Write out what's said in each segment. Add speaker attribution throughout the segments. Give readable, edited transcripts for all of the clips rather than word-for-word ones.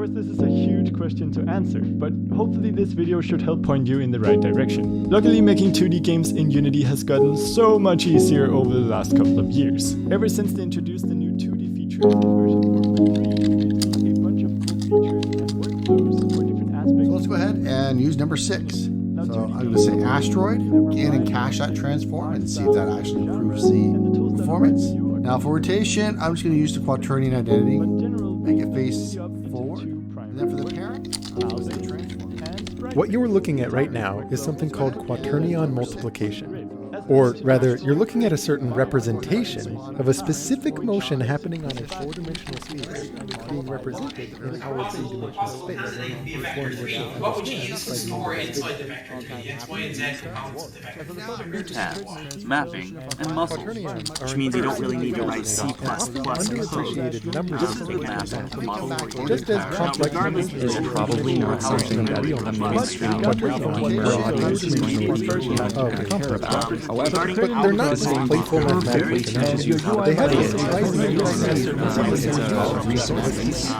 Speaker 1: course, this is a huge question to answer, but hopefully this video should help point you in the right direction. Luckily, making 2D games in Unity has gotten so much easier over the last couple of years. Ever since they introduced the new 2D features in version 4.3, we've seen a bunch of cool features and workflows for different aspects.
Speaker 2: So let's go ahead and use number 6. So I'm going to say asteroid, get in and cache that transform and see if that actually improves the performance. Now for rotation, I'm just going to use the quaternion identity, make it face forward, and then for the parent, I'll say transform.
Speaker 3: What you're looking at right now is something called quaternion multiplication. Or rather, you're looking at a certain representation of a specific motion happening on a 4-dimensional sphere being represented in our 3-dimensional space.
Speaker 4: Tasks, mapping, and muscles, which means you don't really need to write C++
Speaker 3: Underappreciated numbers
Speaker 4: just take math out of the model.
Speaker 3: just as complex numbers
Speaker 4: Is probably not something that the mainstream audience is going to care about.
Speaker 3: However, they're not just playful mathematical connections. They have a surprisingly
Speaker 4: resources.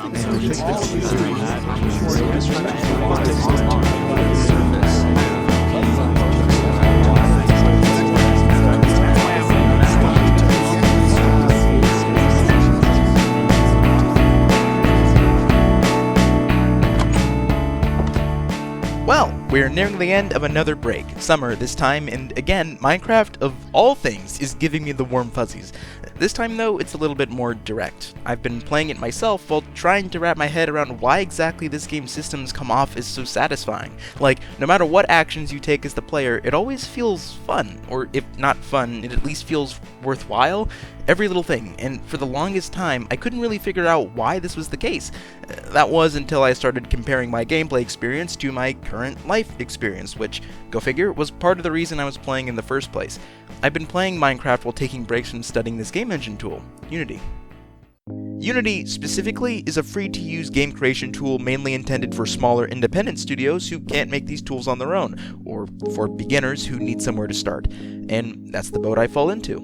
Speaker 5: Well, we're nearing the end of another break. Summer this time, and again, Minecraft, of all things, is giving me the warm fuzzies. This time, though, it's a little bit more direct. I've been playing it myself while trying to wrap my head around why exactly this game's systems come off as so satisfying. Like, no matter what actions you take as the player, it always feels fun, or if not fun, it at least feels worthwhile. Every little thing, and for the longest time, I couldn't really figure out why this was the case. That was until I started comparing my gameplay experience to my current life experience, which, go figure, was part of the reason I was playing in the first place. I've been playing Minecraft while taking breaks from studying this game engine tool, Unity. Unity, specifically, is a free-to-use game creation tool mainly intended for smaller independent studios who can't make these tools on their own, or for beginners who need somewhere to start. And that's the boat I fall into.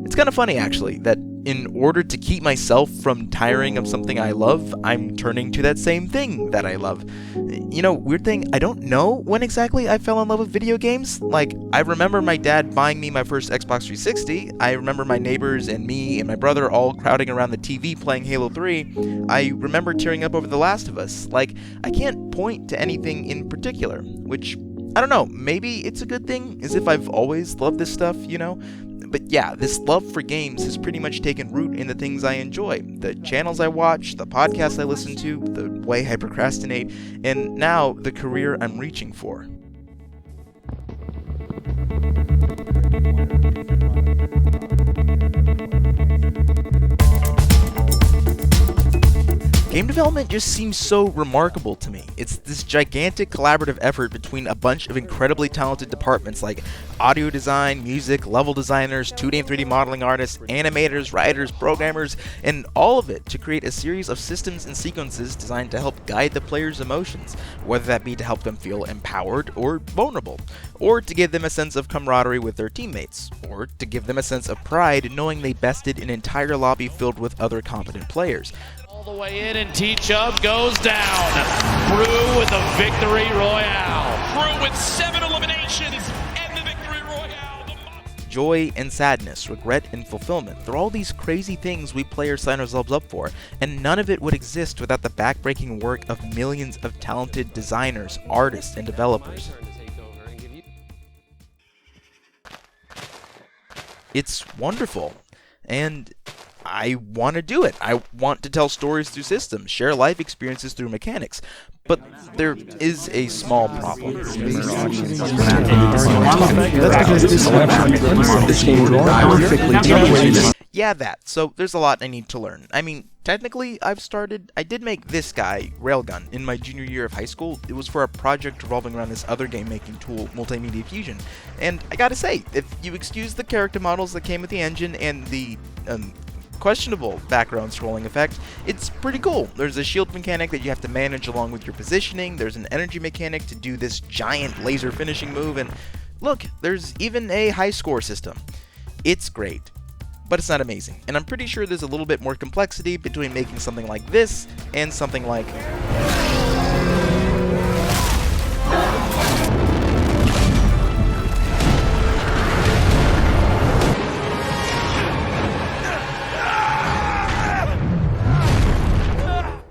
Speaker 5: It's kind of funny, actually, that in order to keep myself from tiring of something I love, I'm turning to that same thing that I love. You know, weird thing, I don't know when exactly I fell in love with video games. Like, I remember my dad buying me my first Xbox 360, I remember my neighbors and me and my brother all crowding around the TV playing Halo 3, I remember tearing up over The Last of Us. Like, I can't point to anything in particular, which, I don't know, maybe it's a good thing, as if I've always loved this stuff, you know? But yeah, this love for games has pretty much taken root in the things I enjoy. The channels I watch, the podcasts I listen to, the way I procrastinate, and now the career I'm reaching for. Game development just seems so remarkable to me. It's this gigantic collaborative effort between a bunch of incredibly talented departments like audio design, music, level designers, 2D and 3D modeling artists, animators, writers, programmers, and all of it to create a series of systems and sequences designed to help guide the player's emotions, whether that be to help them feel empowered or vulnerable, or to give them a sense of camaraderie with their teammates, or to give them a sense of pride knowing they bested an entire lobby filled with other competent players.
Speaker 6: All the way in, and T-Chubb goes down. Crew with the victory royale. Crew with 7 eliminations and the victory royale.
Speaker 5: Joy and sadness, regret and fulfillment. They're all these crazy things we players sign ourselves up for, and none of it would exist without the backbreaking work of millions of talented designers, artists, and developers. It's wonderful, and I want to do it. I want to tell stories through systems, share life experiences through mechanics. But there is a small problem. Yeah, that. So there's a lot I need to learn. I mean, technically, I did make this guy, Railgun, in my junior year of high school. It was for a project revolving around this other game-making tool, Multimedia Fusion. And I gotta say, if you excuse the character models that came with the engine and the questionable background scrolling effect, it's pretty cool. There's a shield mechanic that you have to manage along with your positioning, there's an energy mechanic to do this giant laser finishing move, and look, there's even a high score system. It's great. but it's not amazing. And I'm pretty sure there's a little bit more complexity between making something like this and something like...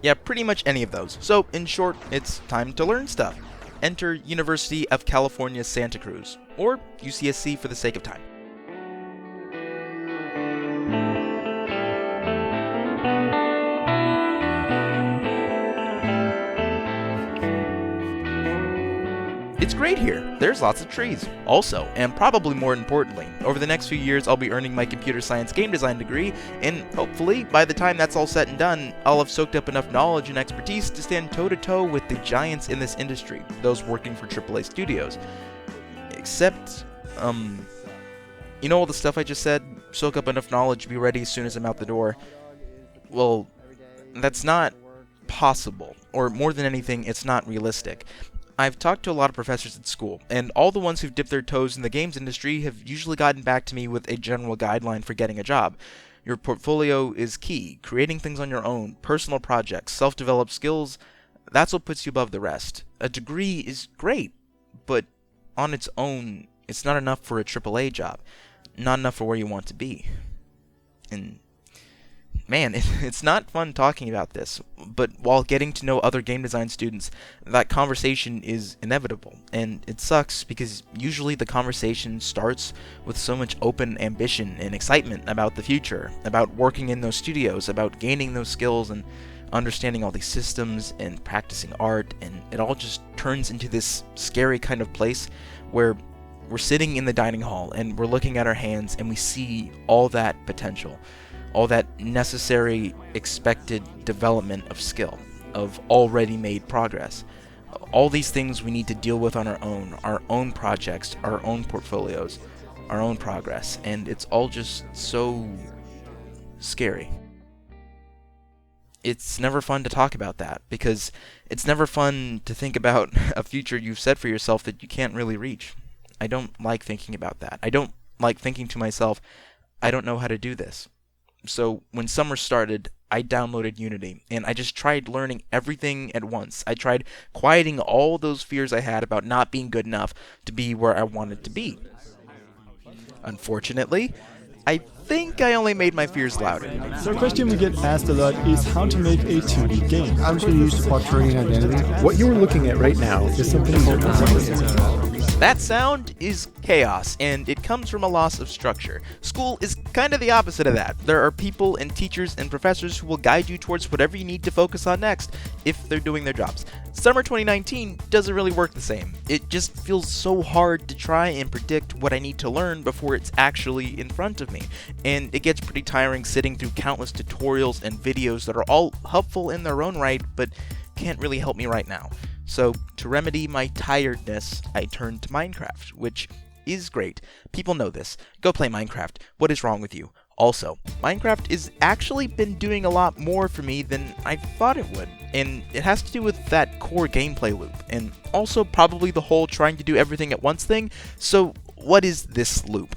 Speaker 5: yeah, pretty much any of those. So, in short, it's time to learn stuff. Enter University of California, Santa Cruz, or UCSC for the sake of time. It's great here. There's lots of trees. Also, and probably more importantly, over the next few years I'll be earning my computer science game design degree, and hopefully, by the time that's all said and done, I'll have soaked up enough knowledge and expertise to stand toe-to-toe with the giants in this industry, those working for AAA studios. Except, you know all the stuff I just said? Soak up enough knowledge, be ready as soon as I'm out the door. Well, that's not possible, or more than anything, it's not realistic. I've talked to a lot of professors at school, and all the ones who've dipped their toes in the games industry have usually gotten back to me with a general guideline for getting a job. Your portfolio is key. Creating things on your own, personal projects, self-developed skills, that's what puts you above the rest. A degree is great, but on its own, it's not enough for a AAA job. Not enough for where you want to be. And man, it's not fun talking about this, but while getting to know other game design students, that conversation is inevitable, and it sucks because usually the conversation starts with so much open ambition and excitement about the future, about working in those studios, about gaining those skills and understanding all these systems and practicing art, and it all just turns into this scary kind of place where we're sitting in the dining hall and we're looking at our hands and we see all that potential. All that necessary, expected development of skill, of already made progress. All these things we need to deal with on our own projects, our own portfolios, our own progress, and it's all just so scary. It's never fun to talk about that, because it's never fun to think about a future you've set for yourself that you can't really reach. I don't like thinking about that. I don't like thinking to myself, I don't know how to do this. So when summer started, I downloaded Unity, and I just tried learning everything at once. I tried quieting all those fears I had about not being good enough to be where I wanted to be. Unfortunately, I think I only made my fears louder.
Speaker 1: So a question we get asked a lot is how to make a 2D game.
Speaker 2: I'm just going to use the quaternion identity.
Speaker 3: What you're looking at right now is something called
Speaker 5: That sound is chaos, and it comes from a loss of structure. School is kind of the opposite of that. There are people and teachers and professors who will guide you towards whatever you need to focus on next, if they're doing their jobs. Summer 2019 doesn't really work the same. It just feels so hard to try and predict what I need to learn before it's actually in front of me. And it gets pretty tiring sitting through countless tutorials and videos that are all helpful in their own right, but can't really help me right now. So, to remedy my tiredness, I turned to Minecraft, which is great. People know this. Go play Minecraft. What is wrong with you? Also, Minecraft has actually been doing a lot more for me than I thought it would, and it has to do with that core gameplay loop, and also probably the whole trying to do everything at once thing. So, what is this loop?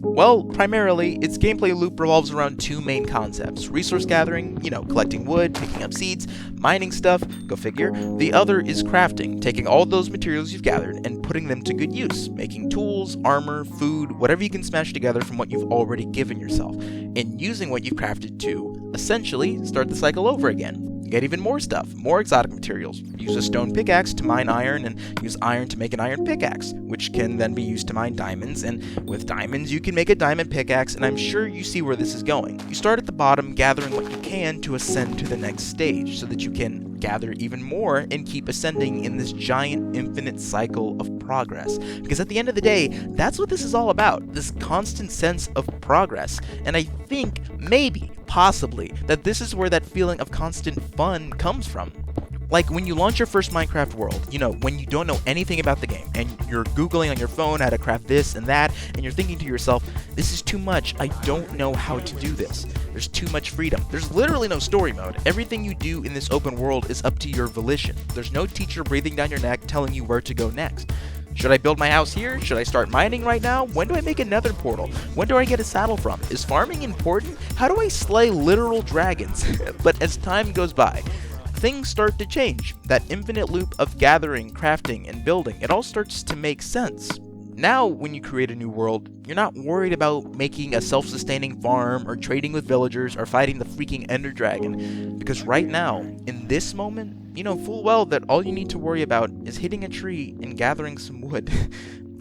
Speaker 5: Well, primarily, its gameplay loop revolves around two main concepts. Resource gathering, collecting wood, picking up seeds, mining stuff, go figure. The other is crafting, taking all those materials you've gathered and putting them to good use, making tools, armor, food, whatever you can smash together from what you've already given yourself, and using what you've crafted to, essentially, start the cycle over again. Get even more stuff, more exotic materials. Use a stone pickaxe to mine iron, and use iron to make an iron pickaxe, which can then be used to mine diamonds, and with diamonds you can make a diamond pickaxe, and I'm sure you see where this is going. You start at the bottom, gathering what you can to ascend to the next stage, so that you can gather even more and keep ascending in this giant infinite cycle of progress. Because at the end of the day, that's what this is all about, this constant sense of progress. And I think, maybe, possibly, that this is where that feeling of constant fun comes from. Like when you launch your first Minecraft world, you know, when you don't know anything about the game, and you're Googling on your phone how to craft this and that, and you're thinking to yourself, this is too much, I don't know how to do this. There's too much freedom. There's literally no story mode. Everything you do in this open world is up to your volition. There's no teacher breathing down your neck telling you where to go next. Should I build my house here? Should I start mining right now? When do I make another portal? When do I get a saddle from? Is farming important? How do I slay literal dragons? But as time goes by, things start to change. That infinite loop of gathering, crafting, and building, it all starts to make sense. Now, when you create a new world, you're not worried about making a self-sustaining farm or trading with villagers or fighting the freaking Ender Dragon, because right now, in this moment, you know full well that all you need to worry about is hitting a tree and gathering some wood.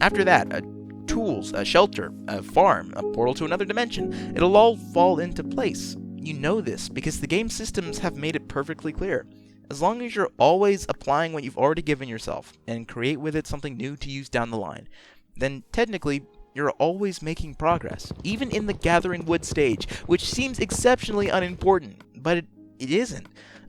Speaker 5: After that, tools, a shelter, a farm, a portal to another dimension, it'll all fall into place. You know this because the game systems have made it perfectly clear. As long as you're always applying what you've already given yourself and create with it something new to use down the line, then technically you're always making progress, even in the gathering wood stage, which seems exceptionally unimportant, but it isn't.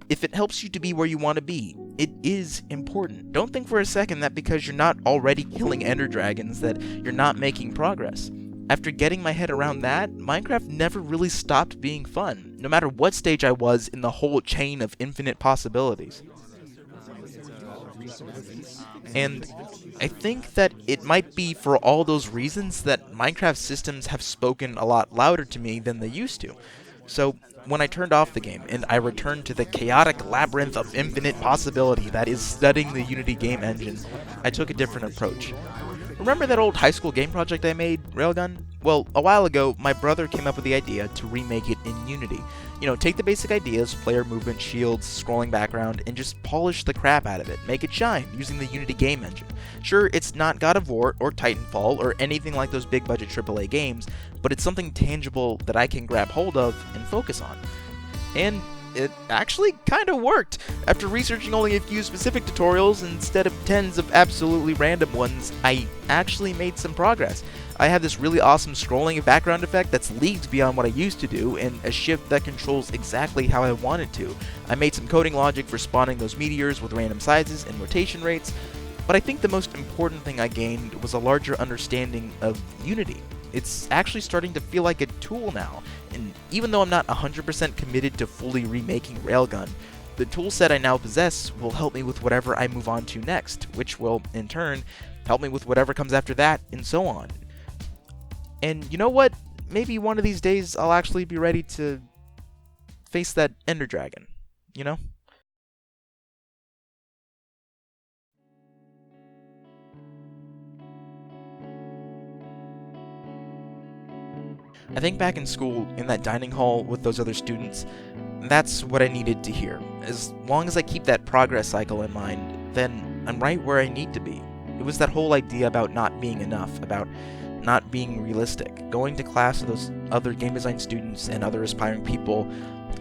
Speaker 5: If it helps you to be where you want to be, it is important. Don't think for a second that because you're not already killing Ender Dragons that you're not making progress. After getting my head around that, Minecraft never really stopped being fun, no matter what stage I was in the whole chain of infinite possibilities. And I think that it might be for all those reasons that Minecraft systems have spoken a lot louder to me than they used to. So when I turned off the game and I returned to the chaotic labyrinth of infinite possibility that is studying the Unity game engine, I took a different approach. Remember that old high school game project I made, Railgun? Well, a while ago, my brother came up with the idea to remake it in Unity. You know, take the basic ideas, player movement, shields, scrolling background, and just polish the crap out of it. Make it shine, using the Unity game engine. Sure, it's not God of War, or Titanfall, or anything like those big budget AAA games, but it's something tangible that I can grab hold of and focus on. And it actually kind of worked. After researching only a few specific tutorials instead of tens of absolutely random ones, I actually made some progress. I have this really awesome scrolling background effect that's leagues beyond what I used to do, and a shift that controls exactly how I want it to. I made some coding logic for spawning those meteors with random sizes and rotation rates, but I think the most important thing I gained was a larger understanding of Unity. It's actually starting to feel like a tool now, and even though I'm not 100% committed to fully remaking Railgun, the toolset I now possess will help me with whatever I move on to next, which will, in turn, help me with whatever comes after that, and so on. And you know what? Maybe one of these days I'll actually be ready to face that Ender Dragon, you know? I think back in school, in that dining hall with those other students, that's what I needed to hear. As long as I keep that progress cycle in mind, then I'm right where I need to be. It was that whole idea about not being enough, about not being realistic, going to class with those other game design students and other aspiring people,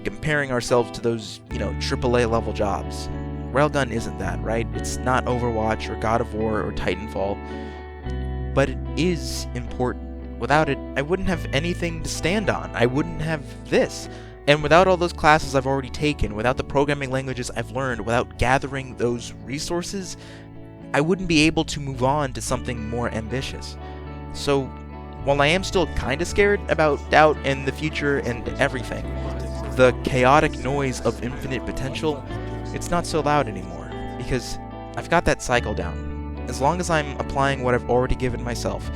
Speaker 5: comparing ourselves to those, AAA level jobs. Railgun isn't that, right? It's not Overwatch or God of War or Titanfall, but it is important. Without it, I wouldn't have anything to stand on. I wouldn't have this. And without all those classes I've already taken, without the programming languages I've learned, without gathering those resources, I wouldn't be able to move on to something more ambitious. So, while I am still kinda scared about doubt and the future and everything, the chaotic noise of infinite potential, it's not so loud anymore, because I've got that cycle down. As long as I'm applying what I've already given myself,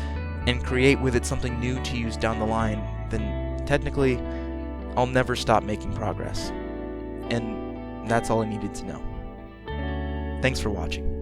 Speaker 5: and create with it something new to use down the line, then technically, I'll never stop making progress. And that's all I needed to know. Thanks for watching.